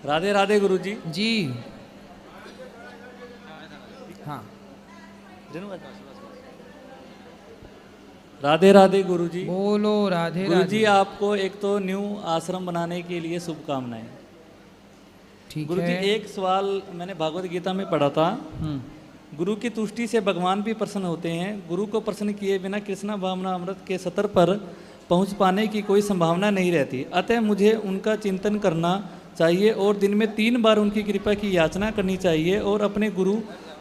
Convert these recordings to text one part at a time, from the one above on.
राधे राधे गुरुजी। जी हाँ। राधे राधे गुरुजी। बोलो राधे गुरुजी राधे। आपको एक तो न्यू आश्रम बनाने के लिए शुभकामनाएं। ठीक गुरुजी है। एक सवाल मैंने भागवत गीता में पढ़ा था, गुरु की तुष्टि से भगवान भी प्रसन्न होते हैं। गुरु को प्रसन्न किए बिना कृष्णा भावना अमृत के सतर पर पहुंच पाने की कोई संभावना नहीं रहती। अतः मुझे उनका चिंतन करना चाहिए और दिन में 3 बार उनकी कृपा की याचना करनी चाहिए और अपने गुरु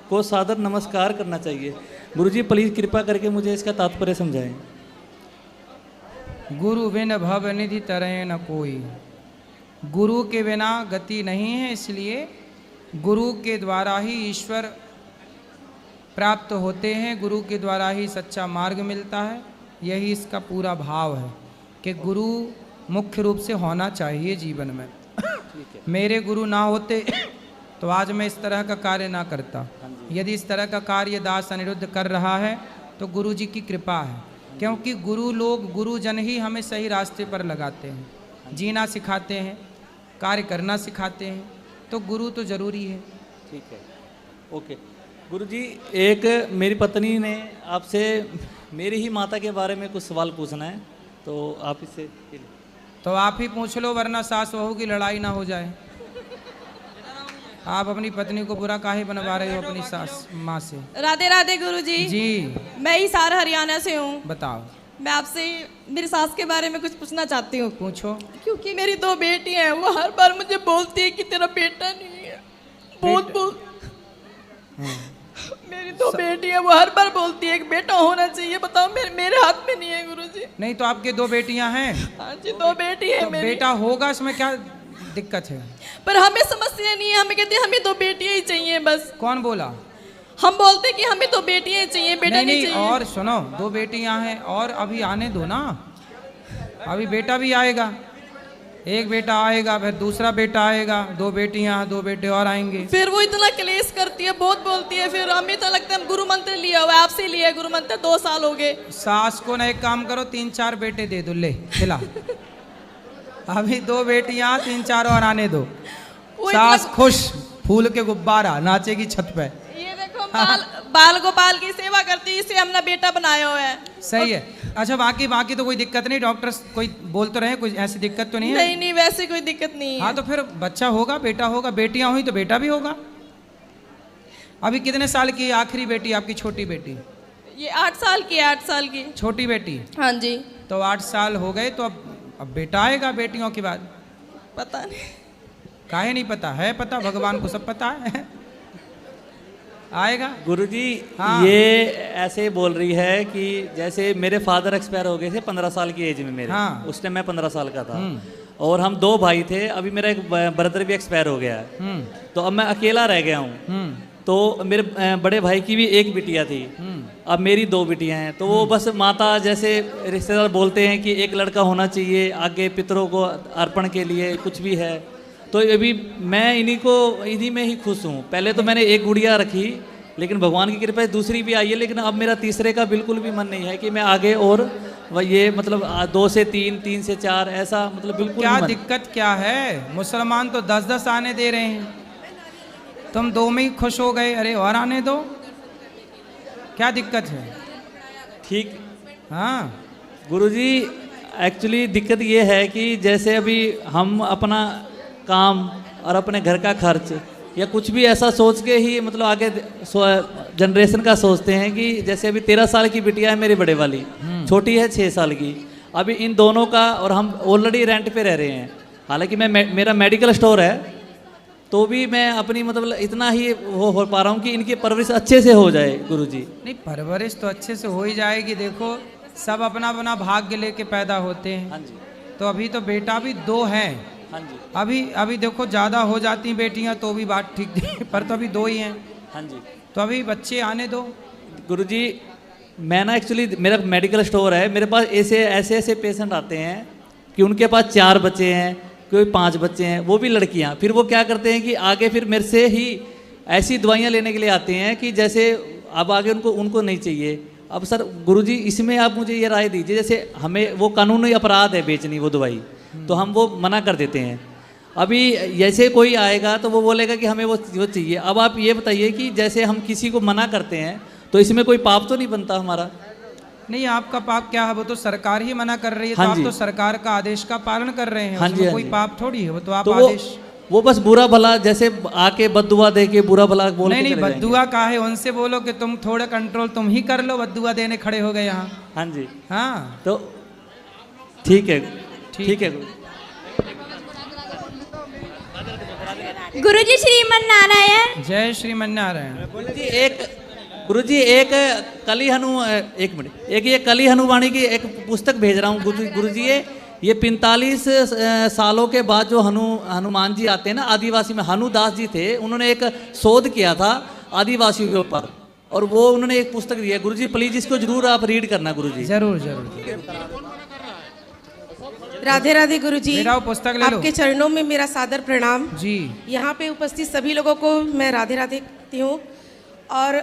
को सादर नमस्कार करना चाहिए। गुरुजी प्लीज कृपा करके मुझे इसका तात्पर्य समझाएं। गुरु बिन भव निधि तरह न कोई, गुरु के बिना गति नहीं है, इसलिए गुरु के द्वारा ही ईश्वर प्राप्त होते हैं, गुरु के द्वारा ही सच्चा मार्ग मिलता है। यही इसका पूरा भाव है कि गुरु मुख्य रूप से होना चाहिए जीवन में। मेरे गुरु ना होते तो आज मैं इस तरह का कार्य ना करता। यदि इस तरह का कार्य दास अनिरुद्ध कर रहा है तो गुरु जी की कृपा है, क्योंकि गुरुजन ही हमें सही रास्ते पर लगाते हैं, जीना सिखाते हैं, कार्य करना सिखाते हैं, तो गुरु तो जरूरी है। ठीक है, ओके। गुरुजी एक मेरी पत्नी ने आपसे मेरी ही माता के बारे में कुछ सवाल पूछना है, तो आप इससे तो आप ही पूछ लो, वरना सास बहू की लड़ाई ना हो जाए। आप अपनी पत्नी को बुरा काहे बनवा रहे हो अपनी सास माँ से? राधे राधे गुरुजी। जी मैं हिसार हरियाणा से हूँ। बताओ। मैं आपसे मेरी सास के बारे में कुछ पूछना चाहती हूँ। पूछो। क्योंकि मेरी 2 बेटी हैं, वो हर बार मुझे बोलती है कि तेरा बेटा नहीं है। बहुत मेरी 2 बेटी है, वो हर बार बोलती है कि बेटा होना चाहिए। बताओ मेरे हाथ में नहीं है गुरुजी। नहीं तो आपके 2 बेटियां हैं? हाँ जी 2 बेटी है तो मेरी। बेटा होगा, इसमें क्या दिक्कत है? पर हमें समस्या नहीं है, हमें कहते हैं हमें 2 बेटियां ही चाहिए बस। कौन बोला? हम बोलते कि हमें 2 बेटियां चाहिए, बेटा नहीं चाहिए। और सुनो, 2 बेटियां हैं और अभी आने दो ना, अभी बेटा भी आएगा। एक बेटा आएगा, फिर दूसरा बेटा आएगा, 2 बेटियां, 2 बेटे और आएंगे। फिर वो इतना क्लेश करती है, बहुत बोलती है। फिर हमें तो लगता है हम गुरु मंत्र लिया हुआ है, आपसे लिया है गुरु मंत्र, 2 साल हो गए। सास को ना एक काम करो, 3-4 बेटे दे दो, ले खिला। अभी 2 बेटियां, 3-4 और आने दो। सास खुश, फूल के गुब्बारा, नाचेगी छत पे। ये देखो बाल गोपाल की सेवा करती है, इसे हमने बेटा बनाया हुआ है। सही है। अच्छा बाकी तो कोई दिक्कत नहीं? डॉक्टर कोई बोल तो रहे, कोई ऐसी दिक्कत तो नहीं है? नहीं वैसे कोई दिक्कत नहीं है। हाँ तो फिर बच्चा होगा, बेटा होगा। बेटियां हुई तो बेटा भी होगा। अभी कितने साल की है आखिरी बेटी आपकी, छोटी बेटी? ये 8 साल की है, 8 साल की छोटी बेटी। हाँ जी। तो 8 साल हो गए, तो अब बेटा आएगा बेटियों के बाद। पता नहीं काहे नहीं पता है? पता, भगवान को सब पता है। आएगा। गुरुजी हाँ। ये ऐसे बोल रही है कि जैसे मेरे फादर एक्सपायर हो गए थे 15 साल की एज में मेरे। हाँ। उस टाइम मैं 15 साल का था और हम 2 भाई थे। अभी मेरा एक ब्रदर भी एक्सपायर हो गया है, तो अब मैं अकेला रह गया हूँ। तो मेरे बड़े भाई की भी 1 बिटिया थी, अब मेरी 2 बिटियां हैं। तो वो बस माता जैसे रिश्तेदार बोलते हैं कि एक लड़का होना चाहिए आगे पितरों को अर्पण के लिए, कुछ भी है। तो अभी मैं इन्हीं में ही खुश हूँ। पहले तो मैंने 1 गुड़िया रखी, लेकिन भगवान की कृपा से दूसरी भी आई है, लेकिन अब मेरा तीसरे का बिल्कुल भी मन नहीं है कि मैं आगे और ये मतलब 2 से 3, 3 से 4 ऐसा, मतलब बिल्कुल। क्या दिक्कत क्या है? मुसलमान तो 10-10 आने दे रहे हैं, तुम 2 में ही खुश हो गए। अरे और आने दो, क्या दिक्कत है? ठीक। हाँ गुरुजी एक्चुअली दिक्कत ये है कि जैसे अभी हम अपना काम और अपने घर का खर्च या कुछ भी ऐसा सोच के ही मतलब आगे जनरेशन का सोचते हैं कि जैसे अभी 13 साल की बिटिया है मेरी बड़े वाली, छोटी है 6 साल की। अभी इन दोनों का, और हम ऑलरेडी रेंट पे रह रहे हैं। हालांकि मेरा मेडिकल स्टोर है, तो भी मैं अपनी मतलब इतना ही हो पा रहा हूँ कि इनकी परवरिश अच्छे से हो जाए गुरुजी। नहीं, परवरिश तो अच्छे से हो ही जाएगी। देखो सब अपना अपना भाग्य लेके पैदा होते हैं। हाँ जी। तो अभी तो बेटा भी 2 हैं। हाँ जी। अभी देखो ज़्यादा हो जाती बेटियां तो भी बात ठीक थी, पर तो अभी 2 ही हैं। हाँ जी। तो अभी बच्चे आने दो। गुरुजी मैं ना एक्चुअली मेरा मेडिकल स्टोर है, मेरे पास ऐसे पेशेंट आते हैं कि उनके पास 4 बच्चे हैं, कोई 5 बच्चे हैं, वो भी लड़कियां। फिर वो क्या करते हैं कि आगे फिर मेरे से ही ऐसी दवाइयां लेने के लिए आते हैं कि जैसे अब आगे उनको नहीं चाहिए। अब सर गुरुजी इसमें आप मुझे ये राय दीजिए, जैसे हमें वो कानूनी अपराध है बेचनी वो दवाई, तो हम वो मना कर देते हैं। अभी जैसे कोई आएगा तो वो बोलेगा कि हमें वो चाहिए। अब आप ये बताइए कि जैसे हम किसी को मना करते हैं तो इसमें कोई पाप तो नहीं बनता हमारा? नहीं, आपका पाप क्या है, वो तो सरकार ही मना कर रही है, हाँ तो आप जी। तो सरकार का आदेश का पालन कर रहे हैं, हाँ जी, उसमें हाँ कोई जी। पाप थोड़ी है, वो तो आप तो आदेश। वो बस बुरा भला जैसे आके बद्दुआ दे के बुरा भला बोल नहीं के नहीं, चले जाएंगे। बद्दुआ का है, उनसे बोलो कि तुम थोड़ा कंट्रोल तुम ही कर लो, बद्दुआ देने खड़े हो गए यहाँ। हाँ जी, हाँ तो ठीक है, ठीक है। गुरुजी श्रीमन नारायण। जय श्रीमन नारायण। गुरुजी एक कली ये कली हनुवाणी की एक पुस्तक भेज रहा हूँ गुरुजी। ये 45 सालों के बाद जो हनुमान जी आते हैं ना, आदिवासी में हनुदास जी थे, उन्होंने एक शोध किया था आदिवासियों के ऊपर, और वो उन्होंने एक पुस्तक दी है। गुरुजी प्लीज इसको जरूर आप रीड करना गुरुजी। जरूर जरूर। राधे राधे गुरुजी, बेटा वो पुस्तक ले लो। आपके चरणों में मेरा सादर प्रणाम। जी। यहाँ पे उपस्थित सभी लोगों को मैं राधे राधे कहती हूँ। और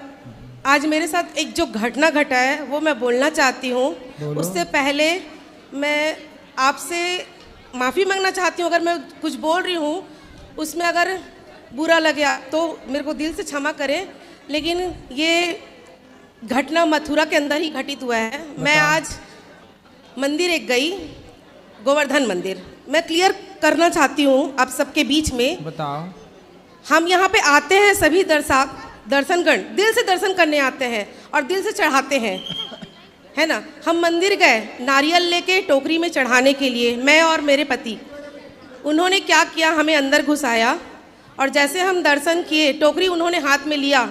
आज मेरे साथ एक जो घटना घटा है वो मैं बोलना चाहती हूँ। उससे पहले मैं आपसे माफ़ी मांगना चाहती हूँ, अगर मैं कुछ बोल रही हूँ उसमें अगर बुरा लगे तो मेरे को दिल से क्षमा करें। लेकिन ये घटना मथुरा के अंदर ही घटित हुआ है। मैं आज मंदिर एक गई, गोवर्धन मंदिर। मैं क्लियर करना चाहती हूँ आप सबके बीच में। बताओ। हम यहाँ पे आते हैं सभी दर्शनगण, दिल से दर्शन करने आते हैं और दिल से चढ़ाते हैं, है ना। हम मंदिर गए नारियल लेके टोकरी में चढ़ाने के लिए, मैं और मेरे पति। उन्होंने क्या किया, हमें अंदर घुसाया और जैसे हम दर्शन किए, टोकरी उन्होंने हाथ में लिया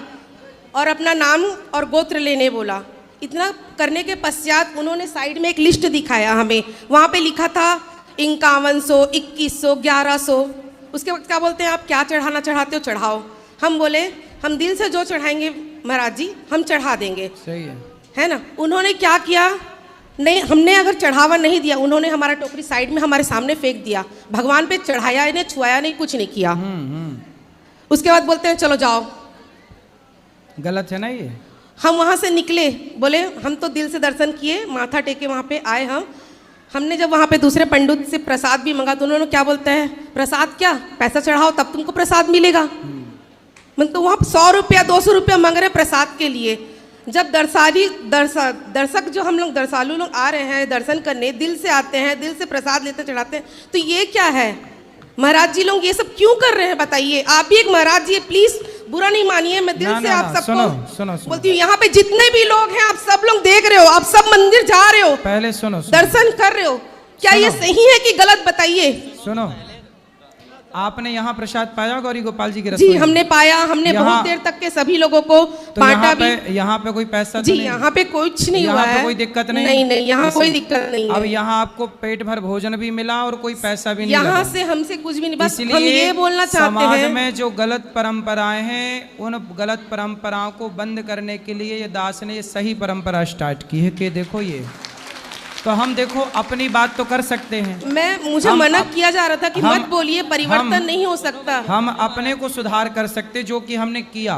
और अपना नाम और गोत्र लेने बोला। इतना करने के पश्चात उन्होंने साइड में एक लिस्ट दिखाया हमें, वहाँ पे लिखा था 5100, 2100, 1100। उसके वक्त क्या बोलते हैं, आप क्या चढ़ाना चाहते हो चढ़ाओ। हम बोले हम दिल से जो चढ़ाएंगे महाराज जी हम चढ़ा देंगे, सही है ना। उन्होंने क्या किया, नहीं हमने अगर चढ़ावा नहीं दिया, उन्होंने हमारा टोकरी साइड में हमारे सामने फेंक दिया। भगवान पे चढ़ाया इन्हें, छुआया नहीं, कुछ नहीं किया। उसके बाद बोलते हैं चलो जाओ। गलत है ना ये। हम वहाँ से निकले, बोले हम तो दिल से दर्शन किए, माथा टेके वहाँ पे आए। हमने जब वहाँ पे दूसरे पंडित से प्रसाद भी मंगा तो उन्होंने क्या बोलते हैं, प्रसाद क्या, पैसा चढ़ाओ तब तुमको प्रसाद मिलेगा। मतलब तो वहाँ 100 रुपया 200 रुपया मांग रहे प्रसाद के लिए। जब दर्शक जो हम लोग दर्शालु लोग आ रहे हैं दर्शन करने, दिल से आते हैं, दिल से प्रसाद लेते चढ़ाते हैं, तो ये क्या है महाराज जी लोग ये सब क्यों कर रहे हैं बताइए। आप भी एक महाराज जी, प्लीज बुरा नहीं मानिए, मैं दिल से आप सबको बोलती हूँ। यहाँ पे जितने भी लोग हैं आप सब लोग देख रहे हो, आप सब मंदिर जा रहे हो, पहले सुनो, दर्शन कर रहे हो, क्या ये सही है कि गलत बताइए। सुनो, आपने यहाँ प्रसाद पाया गौरी गोपाल जी के जी हमने पाया, हमने बहुत देर तक के सभी लोगों को तो बांटा भी। यहाँ पे कोई पैसा जी यहाँ पे कुछ नहीं हुआ है, कोई दिक्कत नहीं। नहीं यहाँ कोई दिक्कत नहीं है। अब यहाँ आपको पेट भर भोजन भी मिला और कोई पैसा भी नहीं यहाँ से हमसे कुछ भी नहीं, बस हम इसलिए ये बोलना चाहते समाज हैं में जो गलत परंपराएं हैं उन गलत परंपराओं को बंद करने के लिए ये दास ने ये सही परंपरा स्टार्ट की है कि देखो ये तो हम देखो अपनी बात तो कर सकते हैं। मुझे मना किया जा रहा था कि मत बोलिए, परिवर्तन नहीं हो सकता। हम अपने को सुधार कर सकते जो कि हमने किया।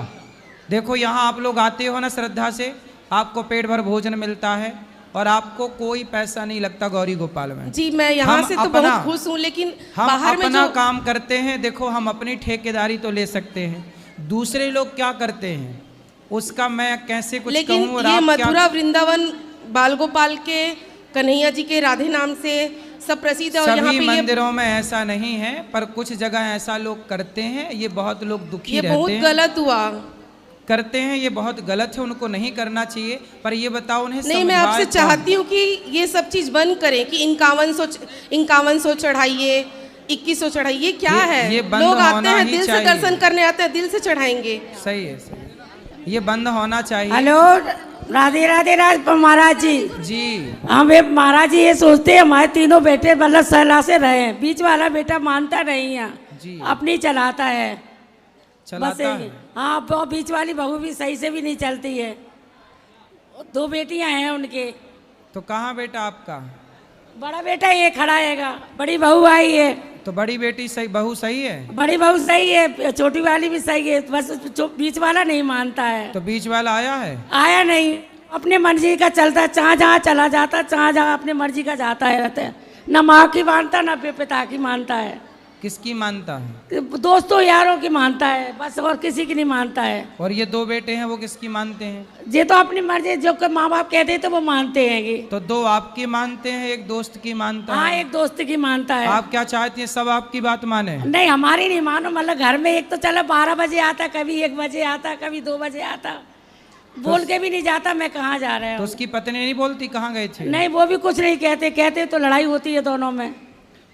देखो यहाँ आप लोग आते हो ना श्रद्धा से, आपको पेट भर भोजन मिलता है और आपको कोई पैसा नहीं लगता गौरी गोपाल में। जी मैं यहाँ से तो बहुत खुश हूँ, लेकिन हम बाहर में अपना जो काम करते हैं। देखो हम अपनी ठेकेदारी तो ले सकते हैं, दूसरे लोग क्या करते हैं उसका मैं कैसे कुछ लेकिन कहूँ। ये मथुरा वृंदावन बाल गोपाल के कन्हैया जी के राधे नाम से सब प्रसिद्ध है। और यहाँ सभी पे मंदिरों में ऐसा नहीं है, पर कुछ जगह ऐसा लोग करते हैं। ये बहुत लोग दुखी रहते हैं, ये बहुत गलत हुआ करते हैं, ये बहुत गलत है, उनको नहीं करना चाहिए। पर ये बताओ उन्हें नहीं, मैं आपसे चाहती हूँ कि ये सब चीज बंद करें कि 5100 चढ़ाइए, 2100 चढ़ाइए, क्या है। लोग आते हैं दिल से दर्शन करने आते हैं, दिल से चढ़ाएंगे। सही है, सही है, ये बंद होना चाहिए। हेलो राधे राधे महाराज जी। जी हम महाराज जी ये सोचते हैं हमारे तीनों बेटे मतलब सलाह से रहे, बीच वाला बेटा मानता नहीं है जी, अपनी चलाता है, चलाता है। हाँ वो बीच वाली बहू भी सही से भी नहीं चलती है। 2 बेटियां हैं उनके। तो कहाँ बेटा आपका? बड़ा बेटा ये खड़ा हैगा, बड़ी बहू आई है। तो बड़ी बेटी सही, बहू सही है? बड़ी बहू सही है, छोटी वाली भी सही है, बस बीच वाला नहीं मानता है। तो बीच वाला आया है? आया नहीं, अपने मर्जी का चलता है, जहाँ जहाँ चला जाता, जहाँ जहाँ अपने मर्जी का जाता है रहता है, न माँ की मानता न पिता की मानता है। किसकी मानता है? दोस्तों यारों की मानता है बस, और किसी की नहीं मानता है। और ये दो बेटे हैं वो किसकी मानते हैं? ये तो अपनी मर्जी, जो माँ बाप कहते हैं तो वो मानते हैं कि। तो दो आपकी मानते हैं, एक दोस्त की मानता हाँ, है। एक दोस्त की मानता है। आप क्या चाहती हैं, सब आपकी बात माने? नहीं, हमारी नहीं मानो, मतलब घर में एक तो चलो 12 बजे आता, कभी 1 बजे आता, कभी 2 बजे आता, बोल के भी नहीं जाता मैं कहाँ जा रहा तो हूँ। उसकी पत्नी नहीं बोलती कहाँ गए थे? नहीं, वो भी कुछ नहीं कहते, कहते तो लड़ाई होती है दोनों में।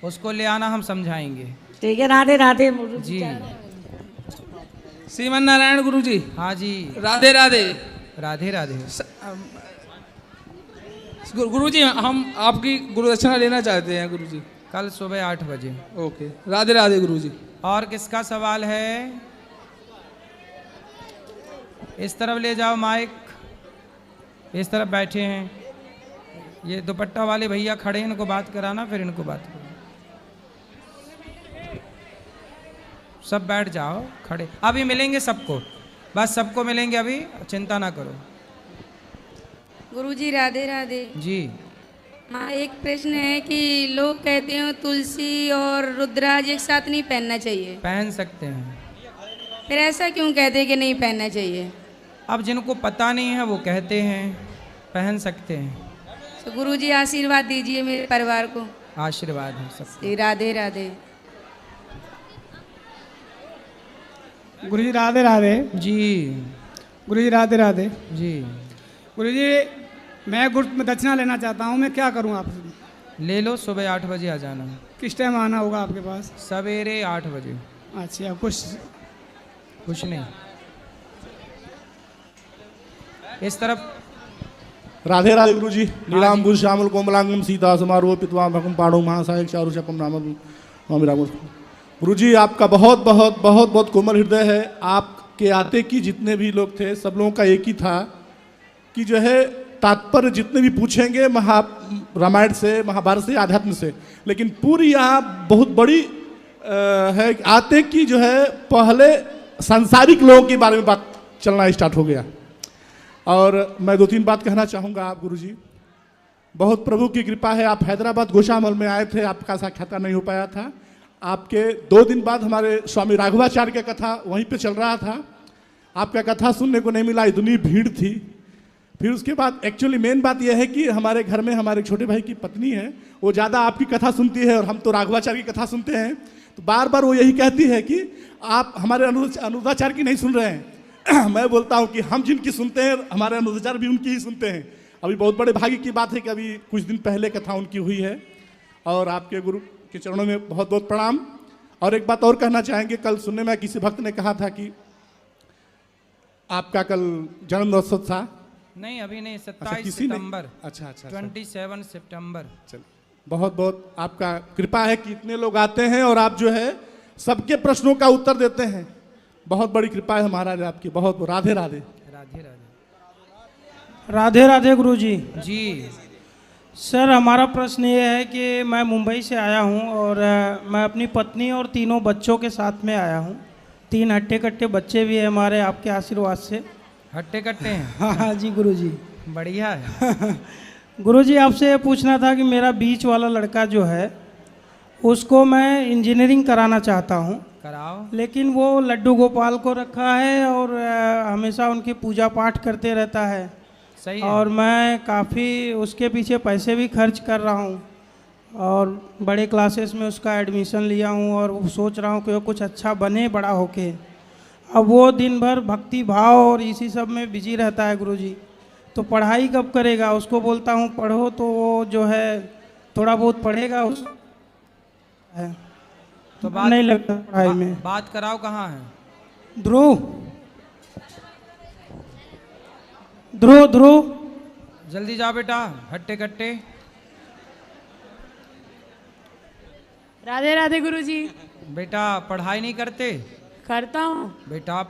उसको ले आना, हम समझाएंगे। ठीक है, राधे राधे जी। श्रीमन नारायण गुरु जी। हाँ जी, राधे राधे। राधे राधे। गुरु जी, हम आपकी गुरुदक्षिणा लेना चाहते हैं गुरु जी। कल सुबह 8 बजे। ओके, राधे राधे गुरु जी। और किसका सवाल है? इस तरफ ले जाओ माइक, इस तरफ बैठे हैं ये दुपट्टा वाले भैया खड़े, इनको बात कराना, फिर इनको बात करो। सब बैठ जाओ खड़े, अभी मिलेंगे सबको, बस सबको मिलेंगे अभी, चिंता ना करो। गुरुजी राधे राधे। जी। हाँ, एक प्रश्न है कि लोग कहते हैं तुलसी और रुद्राज एक साथ नहीं पहनना चाहिए, पहन सकते हैं। फिर ऐसा क्यों कहते हैं कि नहीं पहनना चाहिए? अब जिनको पता नहीं है वो कहते हैं, पहन सकते हैं। तो गुरुजी आशीर्वाद दीजिए मेरे परिवार को। आशीर्वाद है सबको। राधे राधे। गुरुजी राधे राधे। जी। गुरुजी राधे राधे। जी। गुरुजी, मैं गुरु में दक्षिणा लेना चाहता हूँ, मैं क्या करूँ आपसे? ले लो, सुबह 8 बजे आ जाना। किस टाइम आना होगा आपके पास? सवेरे 8 बजे। अच्छा, कुछ नहीं, इस तरफ। राधे राधे गुरु जी। नीलांबुज श्यामल कोमलांगम सीता समारोह पित्वा भगम पाणो महासायक चारु चपम राम राम। गुरु जी, आपका बहुत बहुत बहुत बहुत कोमल हृदय है। आपके आते की जितने भी लोग थे, सब लोगों का एक ही था कि जो है तात्पर्य जितने भी पूछेंगे रामायण से, महाभारत से, आध्यात्म से, लेकिन पूरी यहाँ बहुत बड़ी है आते की जो है पहले सांसारिक लोगों के बारे में बात चलना स्टार्ट हो गया। और मैं 2-3 बात कहना चाहूँगा। आप गुरुजी, बहुत प्रभु की कृपा है, आप हैदराबाद गोशामल में आए थे, आपका साक्षात्कार नहीं हो पाया था। आपके 2 दिन बाद हमारे स्वामी राघवाचार्य का कथा वहीं पे चल रहा था, आपका कथा सुनने को नहीं मिला, इतनी भीड़ थी। फिर उसके बाद एक्चुअली मेन बात यह है कि हमारे घर में हमारे छोटे भाई की पत्नी है, वो ज़्यादा आपकी कथा सुनती है और हम तो राघवाचार्य की कथा सुनते हैं, तो बार बार वो यही कहती है कि आप हमारे अनुराचार्य की नहीं सुन रहे हैं। मैं बोलता हूँ कि हम जिनकी सुनते हैं, हमारे अनुराचार्य भी उनकी ही सुनते हैं। अभी बहुत बड़े भाग्य की बात है कि अभी कुछ दिन पहले कथा उनकी हुई है, और आपके गुरु के चरणों में बहुत बहुत प्रणाम। और एक बात और कहना चाहेंगे, कल सुनने में किसी भक्त ने कहा था कि आपका कल जन्म महोत्सव था। नहीं, अभी नहीं, 27 किसी ने? सितंबर। अच्छा। 27 सितंबर। चलो, बहुत बहुत आपका कृपा है कि इतने लोग आते हैं और आप जो है सबके प्रश्नों का उत्तर देते हैं। बहुत बड़ी कृपा है महाराज आपकी। बहुत राधे राधे। राधे राधे। राधे राधे गुरुजी। जी। सर, हमारा प्रश्न ये है कि मैं मुंबई से आया हूँ और मैं अपनी पत्नी और 3 बच्चों के साथ में आया हूँ। 3 हट्टे कट्टे बच्चे भी हैं हमारे, आपके आशीर्वाद से। हट्टे कट्टे हैं? हाँ जी गुरुजी। बढ़िया है। गुरुजी, आपसे पूछना था कि मेरा बीच वाला लड़का जो है उसको मैं इंजीनियरिंग कराना चाहता हूँ, कराओ। लेकिन वो लड्डू गोपाल को रखा है और हमेशा उनकी पूजा पाठ करते रहता है। सही है। और मैं काफ़ी उसके पीछे पैसे भी खर्च कर रहा हूँ और बड़े क्लासेस में उसका एडमिशन लिया हूँ और सोच रहा हूँ कि वो कुछ अच्छा बने बड़ा होके। अब वो दिन भर भक्ति भाव और इसी सब में बिजी रहता है गुरुजी, तो पढ़ाई कब करेगा? उसको बोलता हूँ पढ़ो तो वो जो है थोड़ा बहुत पढ़ेगा, उस है तो बात नहीं लगता पढ़ाई में। बात कराओ, कहाँ है? ध्रुव जल्दी जा बेटा। हट्टे कट्टे। राधे राधे गुरुजी। बेटा पढ़ाई नहीं करते? करता हूँ बेटा।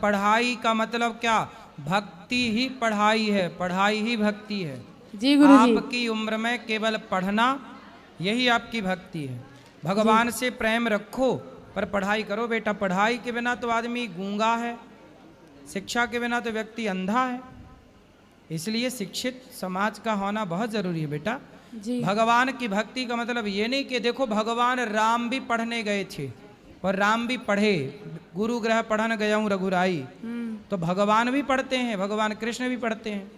पढ़ाई का मतलब क्या? भक्ति ही पढ़ाई है, पढ़ाई ही भक्ति है। जी गुरुजी। आपकी उम्र में केवल पढ़ना यही आपकी भक्ति है। भगवान से प्रेम रखो पर पढ़ाई करो बेटा। पढ़ाई के बिना तो आदमी गूंगा है, शिक्षा के बिना तो व्यक्ति अंधा है। इसलिए शिक्षित समाज का होना बहुत ज़रूरी है बेटा। जी। भगवान की भक्ति का मतलब ये नहीं कि देखो भगवान राम भी पढ़ने गए थे और राम भी पढ़े, गुरु ग्रह पढ़न गया हूँ रघुराई, तो भगवान भी पढ़ते हैं, भगवान कृष्ण भी पढ़ते हैं,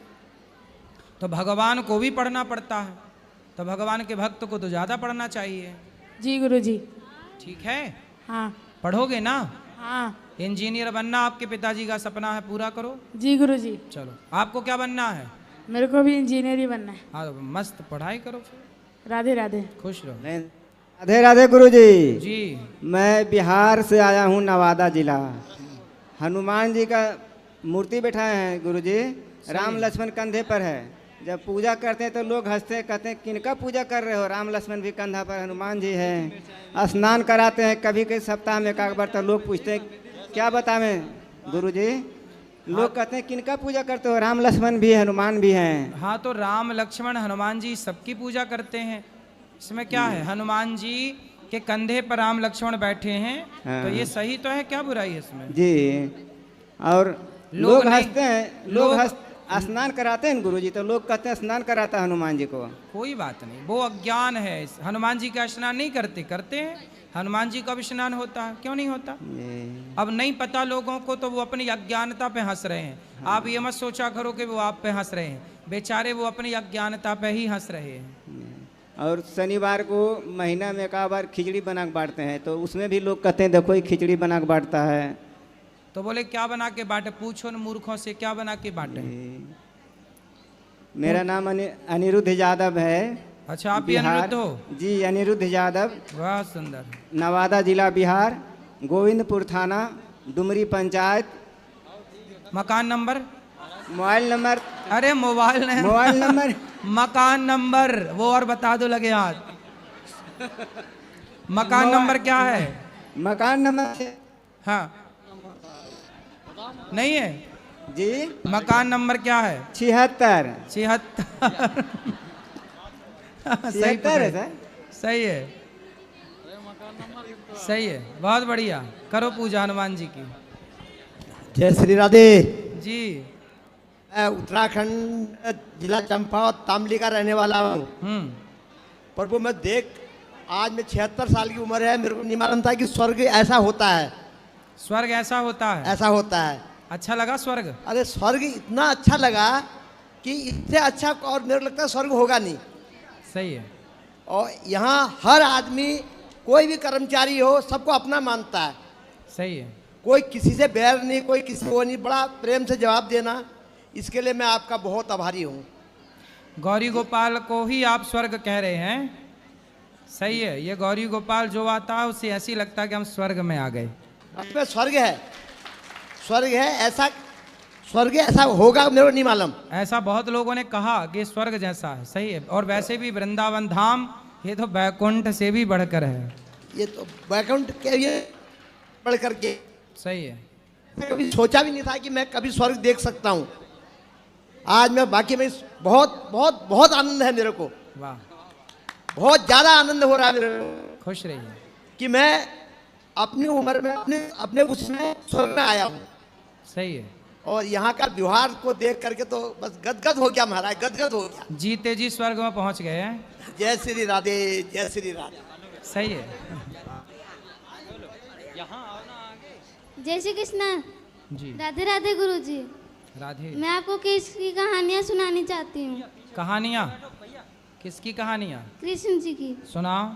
तो भगवान को भी पढ़ना पड़ता है, तो भगवान के भक्त को तो ज़्यादा पढ़ना चाहिए। जी गुरुजी। ठीक है, हाँ। पढ़ोगे ना? हाँ। इंजीनियर बनना आपके पिताजी का सपना है, पूरा करो। जी गुरुजी। चलो, आपको क्या बनना है? मेरे को भी इंजीनियर ही बनना है। हाँ, तो मस्त पढ़ाई करो फिर। राधे राधे। खुश रहो। राधे राधे गुरुजी। जी। मैं बिहार से आया हूँ, नवादा जिला। हनुमान जी का मूर्ति बैठाए हैं गुरुजी, राम लक्ष्मण कंधे पर है। जब पूजा करते हैं तो लोग हंसते हैं, कहते हैं किनका पूजा कर रहे हो? राम लक्ष्मण भी कंधा पर, हनुमान जी हैं। स्नान कराते हैं कभी कभी सप्ताह में एक बार, तो लोग पूछते हैं क्या बतावें गुरुजी? लोग कहते हैं किनका पूजा करते हो? राम लक्ष्मण भी, हनुमान भी हैं। हाँ, तो राम लक्ष्मण हनुमान जी सबकी पूजा करते हैं, इसमें क्या है? हनुमान जी के कंधे पर राम लक्ष्मण बैठे हैं, तो ये सही तो है, क्या बुराई है इसमें? जी। और लोग हंसते हैं, लोग स्नान कराते हैं गुरुजी, तो लोग कहते हैं स्नान कराता हनुमान जी को। कोई बात नहीं, वो अज्ञान है। हनुमान जी का स्नान नहीं करते? करते हैं, हनुमान जी का भी स्नान होता है, क्यों नहीं होता? अब नहीं पता लोगों को, तो वो अपनी अज्ञानता पे हंस रहे हैं। आप ये मत सोचा करो कि वो आप पे हंस रहे हैं, बेचारे वो अपनी अज्ञानता पे ही हंस रहे हैं। और शनिवार को महीना में एक बार खिचड़ी बना के बांटते हैं, तो उसमें भी लोग कहते हैं देखो ये खिचड़ी बना के बांटता है। तो बोले क्या बना के बांटे? पूछो न मूर्खों से, क्या बना के बांटे? मेरा नाम अनिरुद्ध यादव है। अच्छा, आप भी अनिरुद्ध हो? जी, अनिरुद्ध यादव। वाह, सुंदर। नवादा जिला बिहार, गोविंदपुर थाना, डुमरी पंचायत। मकान नंबर? Mobile number? अरे मोबाइल नंबर मकान नंबर वो और बता दो लगे हाथ। मकान नंबर क्या है? मकान नंबर? हाँ, नहीं है जी। मकान नंबर क्या है? 76। 76 सही है सर? सही है, सही है, बहुत बढ़िया। करो पूजा हनुमान जी की। जय श्री राधे जी। मैं उत्तराखंड जिला चंपावत तामली का रहने वाला हूँ। प्रभु मैं आज में 76 साल की उम्र है, मेरे को नहीं मालूम था कि स्वर्ग ऐसा होता है। स्वर्ग ऐसा होता है? ऐसा होता है। अच्छा लगा स्वर्ग? अरे स्वर्ग इतना अच्छा लगा कि इससे अच्छा और मेरे को लगता है स्वर्ग होगा नहीं। सही है। और यहाँ हर आदमी, कोई भी कर्मचारी हो, सबको अपना मानता है। सही है। कोई किसी से बैर नहीं, कोई किसी को नहीं, बड़ा प्रेम से जवाब देना, इसके लिए मैं आपका बहुत आभारी हूँ। गौरी गोपाल को ही आप स्वर्ग कह रहे हैं? सही है। ये गौरी गोपाल जो आता है उससे ऐसी लगता है कि हम स्वर्ग में आ गए। इसमें स्वर्ग है, स्वर्ग है, ऐसा स्वर्ग ऐसा होगा मेरे को नहीं मालूम। ऐसा बहुत लोगों ने कहा कि स्वर्ग जैसा है। सही है। और वैसे भी वृंदावन धाम ये तो बैकुंठ से भी बढ़कर है। ये तो बैकुंठ के ये बढ़ करके। सही है। मैं कभी सोचा भी नहीं था कि मैं कभी स्वर्ग देख सकता हूँ। आज मैं बाकी में बहुत बहुत बहुत आनंद है मेरे को। वाह, बहुत ज़्यादा आनंद हो रहा है मेरे को। खुश रहिए कि मैं अपनी उम्र में अपने उसमें स्वर्ग में आया हूँ। सही है। और यहाँ का व्यवहार को देख करके तो बस गदगद हो गया महाराज, गदगद हो गया। जीते जी स्वर्ग में पहुँच गए हैं। जय श्री राधे, जय श्री राधे। सही है। जय श्री कृष्ण। जी। राधे राधे गुरु जी। राधे। मैं आपको किसकी कहानियाँ सुनानी चाहती हूँ। कहानियाँ? किसकी कहानियाँ? कृष्ण जी की। सुनाओ।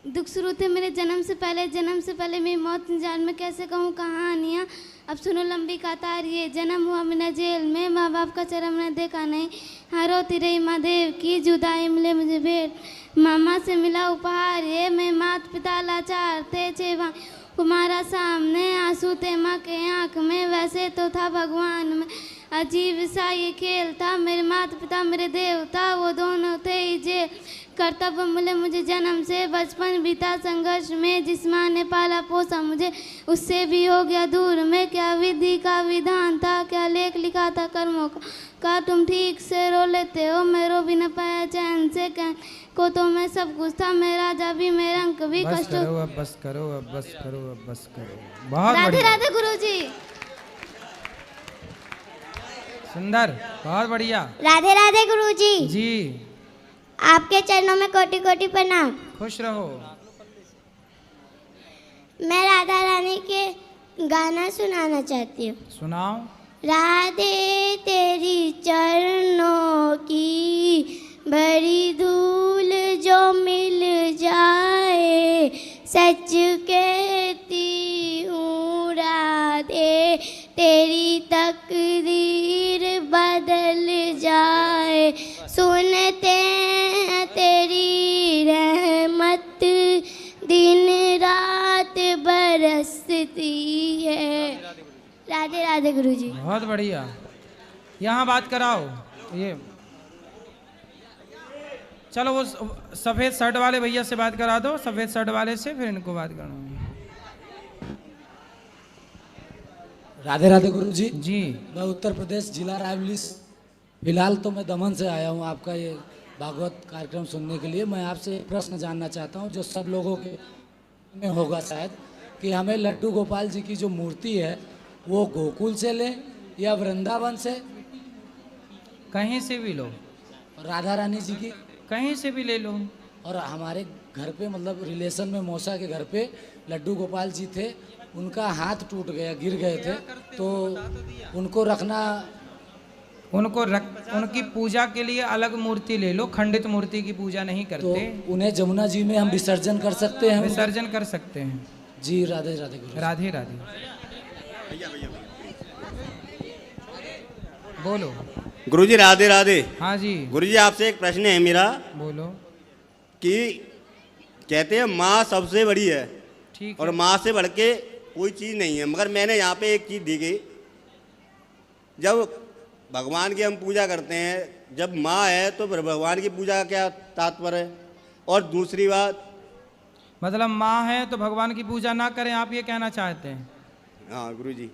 दुख शुरू थे मेरे जन्म से पहले मेरी मौत इंतजार में, कैसे कहूँ कहानियाँ। अब सुनो लंबी कतार ये, जन्म हुआ मैंने जेल में, माँ बाप का चरम ने देखा नहीं, हाँ रोती रही माँ देव की जुदाई, मिले मुझे भेंट मामा से मिला उपहार ये, मैं माता पिता लाचार थे, छेवा कुमारा सामने, आंसू थे माँ के आँख में, वैसे तो था भगवान में, अजीब सा ये खेल था, मेरे माता पिता मेरे देवता वो दोनों थे ही जेल, कर्तव्य मिले मुझे जन्म से, बचपन बीता संघर्ष में, जिस माँ ने पाला पोसा मुझे उससे भी हो गया दूर में, क्या विधि का विधान था, क्या लेख लिखा था कर्मों का तुम ठीक से रो लेते हो, मैं रो भी न पाया चैन से, को तो मैं सब कुछ था, मैं राजा भी मैं रंक भी, बस कष्ट करो अब, बस करो अब, बस करो अब, बस करो। बहुत राधे बढ़िया। राधे गुरुजी। सुंदर, बहुत बढ़िया। राधे राधे गुरुजी। जी। आपके चरणों में कोटि कोटि प्रणाम। खुश रहो। मैं राधा रानी के गाना सुनाना चाहती हूँ। सुनाओ। राधे तेरी चरणों की बड़ी धूल जो मिल जाए, सच कहती हूँ राधे तेरी तकदीर बदल जाए। सुनते हैं तेरी रहमत दिन रात बरसती है। राधे राधे गुरुजी। बहुत बढ़िया। यहाँ बात कराओ। ये चलो वो सफ़ेद शर्ट वाले भैया से बात करा दो, सफ़ेद शर्ट वाले से, फिर इनको बात करना। राधे राधे गुरुजी। जी। मैं उत्तर प्रदेश जिला रायबरेली, फिलहाल तो मैं दमन से आया हूँ आपका ये भागवत कार्यक्रम सुनने के लिए। मैं आपसे एक प्रश्न जानना चाहता हूँ जो सब लोगों के में होगा शायद, कि हमें लड्डू गोपाल जी की जो मूर्ति है वो गोकुल से लें या वृंदावन से? कहीं से भी लो। राधा रानी जी की कहीं से भी ले लो। और हमारे घर पे मतलब रिलेशन में मौसा के घर पे लड्डू गोपाल जी थे, उनका हाथ टूट गया, गिर गए थे, तो उनको रखना, उनकी पूजा के लिए अलग मूर्ति ले लो। खंडित मूर्ति की पूजा नहीं करते। तो उन्हें जमुना जी में हम विसर्जन कर सकते हैं? विसर्जन कर सकते हैं जी। राधे राधे गुरु। राधे राधे। बोलो गुरुजी। राधे राधे। हाँ जी गुरुजी, आपसे एक प्रश्न है मेरा। बोलो। कि कहते हैं माँ सबसे बड़ी है, ठीक और माँ से बढ़ के कोई चीज़ नहीं है, मगर मैंने यहाँ पे एक चीज़ देखी, जब भगवान की हम पूजा करते हैं, जब माँ है तो फिर भगवान की पूजा का क्या तात्पर्य है? और दूसरी बात, मतलब माँ है तो भगवान की पूजा ना करें, आप ये कहना चाहते हैं? हाँ गुरुजी।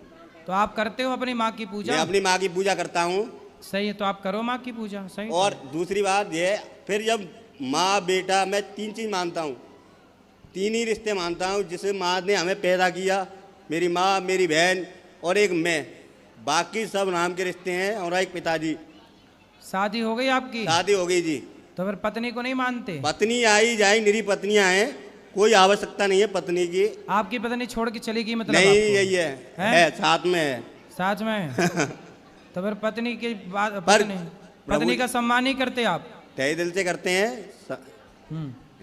तो आप करते हो अपनी माँ की पूजा? मैं अपनी माँ की पूजा करता हूँ। सही है, तो आप करो माँ की पूजा। सही। और दूसरी बात ये, फिर जब माँ बेटा, मैं तीन चीज़ मानता हूँ, तीन ही रिश्ते मानता हूँ जिसे माँ ने हमें पैदा किया, मेरी माँ, मेरी बहन और एक मैं, बाकी सब नाम के रिश्ते हैं, और एक पिताजी। शादी हो गई आपकी? शादी हो गई जी। तो फिर पत्नी को नहीं मानते? पत्नी आई जाए, मेरी पत्नियां हैं, कोई आवश्यकता नहीं है पत्नी की। आपकी पत्नी छोड़ के चली गई मतलब? नहीं, आपको? यही है, साथ में है। साथ में तो फिर पत्नी की बात, पत्नी का सम्मान नहीं करते आप? तहे दिल से करते हैं,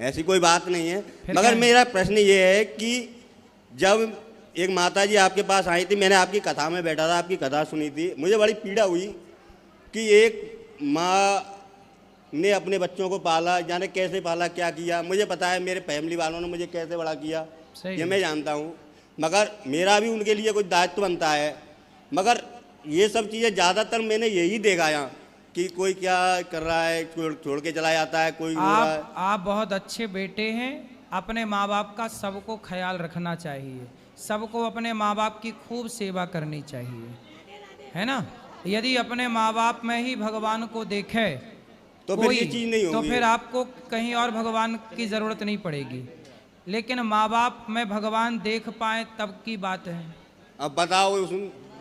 ऐसी कोई बात नहीं है। मगर मेरा प्रश्न ये है कि जब एक माता जी आपके पास आई थी, मैंने आपकी कथा में बैठा था, आपकी कथा सुनी थी, मुझे बड़ी पीड़ा हुई कि एक माँ ने अपने बच्चों को पाला, जाने कैसे पाला, क्या किया। मुझे पता है मेरे फैमिली वालों ने मुझे कैसे बड़ा किया, ये मैं जानता हूँ, मगर मेरा भी उनके लिए कुछ दायित्व बनता है। मगर ये सब चीज़ें ज़्यादातर मैंने यही देखा यहाँ कि कोई क्या कर रहा है, छोड़ के चला जाता है, कोई आप बहुत अच्छे बेटे हैं। अपने माँ बाप का सबको ख्याल रखना चाहिए, सबको अपने माँ बाप की खूब सेवा करनी चाहिए, है ना। यदि अपने माँ बाप में ही भगवान को देखे तो फिर ये चीज़ नहीं होगी, तो फिर आपको कहीं और भगवान की ज़रूरत नहीं पड़ेगी। लेकिन माँ बाप में भगवान देख पाए तब की बात है। अब बताओ,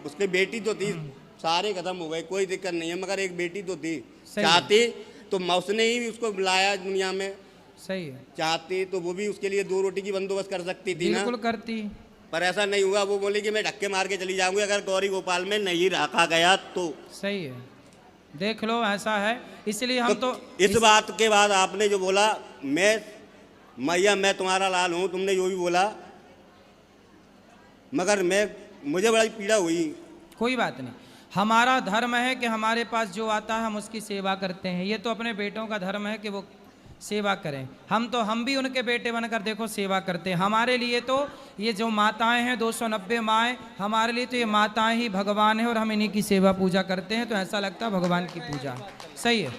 उसकी बेटी तो थी, सारे खत्म हो गए, कोई दिक्कत नहीं है, मगर एक बेटी तो थी, चाहती तो उसने ही उसको बुलाया दुनिया में। सही है। चाहती तो वो भी उसके लिए 2 रोटी की बंदोबस्त कर सकती थी ना। बिल्कुल करती, पर ऐसा नहीं हुआ। वो बोली कि मैं धक्के मार के चली जाऊंगी अगर गौरी गोपाल में नहीं रखा गया तो। सही है, देख लो ऐसा है। इसलिए हम तो इस बात के बाद आपने जो बोला, मैया मैं तुम्हारा लाल हूँ, तुमने जो भी बोला, मगर मुझे बड़ी पीड़ा हुई। कोई बात नहीं, हमारा धर्म है कि हमारे पास जो आता है हम उसकी सेवा करते हैं। ये तो अपने बेटों का धर्म है कि वो सेवा करें। हम भी उनके बेटे बनकर देखो सेवा करते हैं। हमारे लिए तो ये जो माताएं हैं 290 माएँ, हमारे लिए तो ये माताएं ही भगवान है और हम इन्हीं की सेवा पूजा करते हैं। तो ऐसा लगता है भगवान की पूजा। सही है,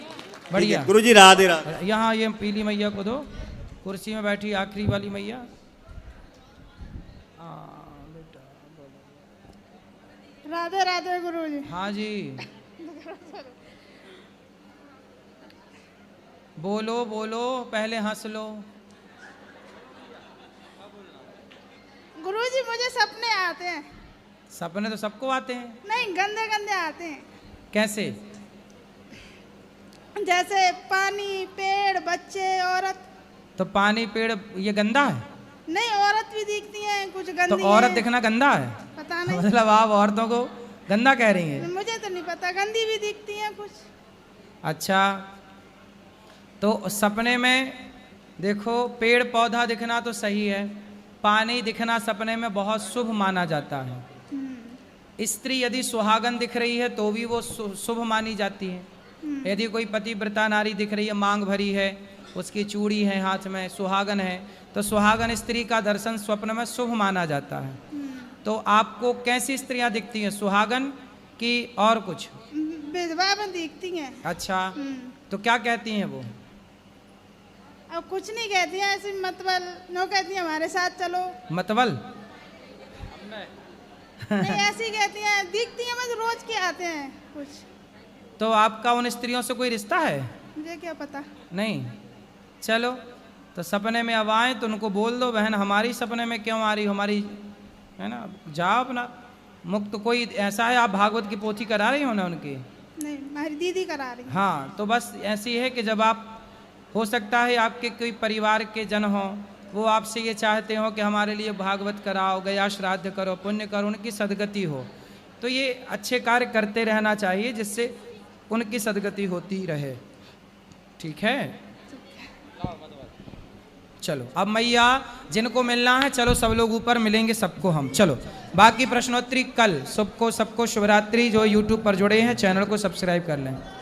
बढ़िया। गुरुजी राधे राधे। यहाँ ये पीली मैया को दो, कुर्सी में बैठी आखिरी वाली मैया। राधे राधे गुरुजी। हाँ जी, बोलो बोलो, पहले हंस लो। गुरुजी मुझे सपने आते हैं। सपने तो सबको आते हैं। नहीं, गंदे गंदे आते हैं। कैसे? जैसे पानी, पेड़, बच्चे, औरत। तो पानी, पेड़ ये गंदा है? नहीं, औरत भी दिखती हैं, कुछ गंदी तो औरत हैं। दिखना गंदा है? पता नहीं, मतलब आप औरतों को गंदा कह रही हैं? मुझे तो नहीं पता, गंदी भी दिखती हैं कुछ। अच्छा, तो सपने में देखो पेड़ पौधा दिखना तो सही है, पानी दिखना सपने में बहुत शुभ माना जाता है। स्त्री यदि सुहागन दिख रही है तो भी वो शुभ मानी जाती है। यदि कोई पतिव्रता नारी दिख रही है, मांग भरी है, उसकी चूड़ी है हाथ में, सुहागन है, तो सुहागन स्त्री का दर्शन स्वप्न में शुभ माना जाता है। तो आपको कैसी स्त्रियां दिखती हैं, सुहागन की और कुछ? विधवा में दिखती हैं। अच्छा, तो क्या कहती हैं वो? अब कुछ नहीं कहती हैं, ऐसे मतबल नो कहती हैं हमारे साथ चलो। मतबल? नहीं, ऐसी कहती हैं, दिखती हैं, बस रोज के आते हैं कुछ। तो आपका उन स्त्रियों से कोई रिश्ता है? मुझे क्या पता। नहीं, चलो तो सपने में अब आए तो उनको बोल दो, बहन हमारी सपने में क्यों आ रही हो, हमारी है ना, जाओ अपना मुक्त। कोई ऐसा है आप भागवत की पोथी करा रही हो ना उनकी? नहीं, हमारी दीदी करा रही है। हाँ, तो बस ऐसी है कि जब आप, हो सकता है आपके कोई परिवार के जन हो, वो आपसे ये चाहते हो कि हमारे लिए भागवत कराओ, गया श्राद्ध करो, पुण्य करो, उनकी सदगति हो। तो ये अच्छे कार्य करते रहना चाहिए जिससे उनकी सदगति होती रहे। ठीक है, चलो अब मैया जिनको मिलना है, चलो सब लोग ऊपर मिलेंगे सबको हम। चलो बाकी प्रश्नोत्तरी कल। सबको शिवरात्रि। जो यूट्यूब पर जुड़े हैं चैनल को सब्सक्राइब कर लें।